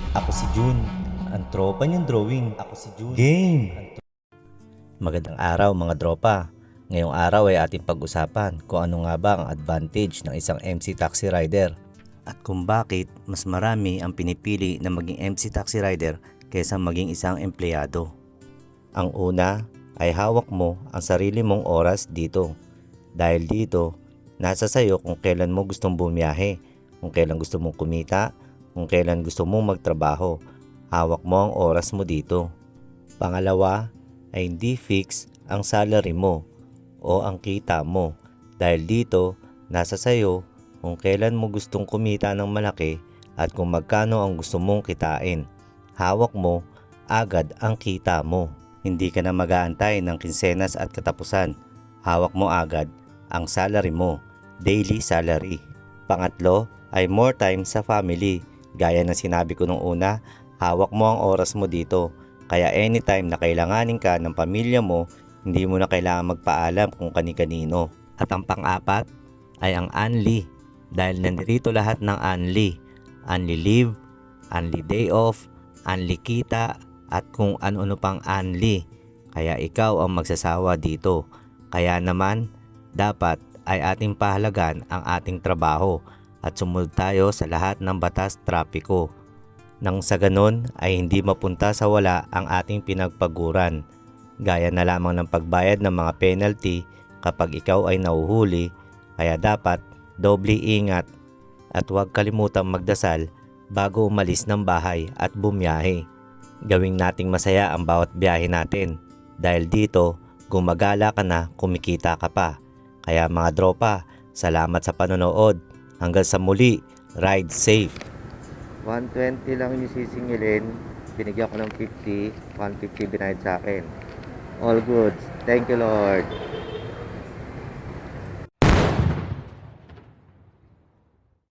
Ako si Jun, ang tropa niyang drawing. Ako si Jun. Game! Magandang araw mga tropa. Ngayong araw ay ating pag-usapan kung ano nga ba ang advantage ng isang MC taxi rider at kung bakit mas marami ang pinipili na maging MC taxi rider kaysa maging isang empleyado. Ang una ay hawak mo ang sarili mong oras dito. Dahil dito, nasa sayo kung kailan mo gustong bumiyahe, kung kailan gusto mong kumita, kung kailan gusto mong magtrabaho. Hawak mo ang oras mo dito. Pangalawa ay hindi fix ang salary mo o ang kita mo. Dahil dito, nasa sayo kung kailan mo gustong kumita ng malaki at kung magkano ang gusto mong kitain. Hawak mo agad ang kita mo. Hindi ka na mag-aantay ng kinsenas at katapusan. Hawak mo agad ang salary mo, daily salary. Pangatlo ay more time sa family. Gaya ng sinabi ko nung una, hawak mo ang oras mo dito. Kaya anytime na kailanganin ka ng pamilya mo, hindi mo na kailangan magpaalam kung kani-kanino. At ang pang-apat ay ang unli. Dahil nandito lahat ng unli. Unli leave, unli day off, unli kita, at kung ano-ano pang unli. Kaya ikaw ang magsasawa dito. Kaya naman, dapat ay ating pahalagan ang ating trabaho at sumunod tayo sa lahat ng batas trapiko. Nang sa ganon ay hindi mapunta sa wala ang ating pinagpaguran. Gaya na lamang ng pagbayad ng mga penalty kapag ikaw ay nahuhuli. Kaya dapat doble ingat at huwag kalimutang magdasal bago umalis ng bahay at bumiyahe. Gawing nating masaya ang bawat biyahe natin. Dahil dito, gumagala ka na, kumikita ka pa. Kaya mga tropa, salamat sa panonood. Hanggang sa muli, ride safe. 120 lang yung sisingilin. Binigyan ko ng 50, 150 binayad sa akin. All goods. Thank you Lord.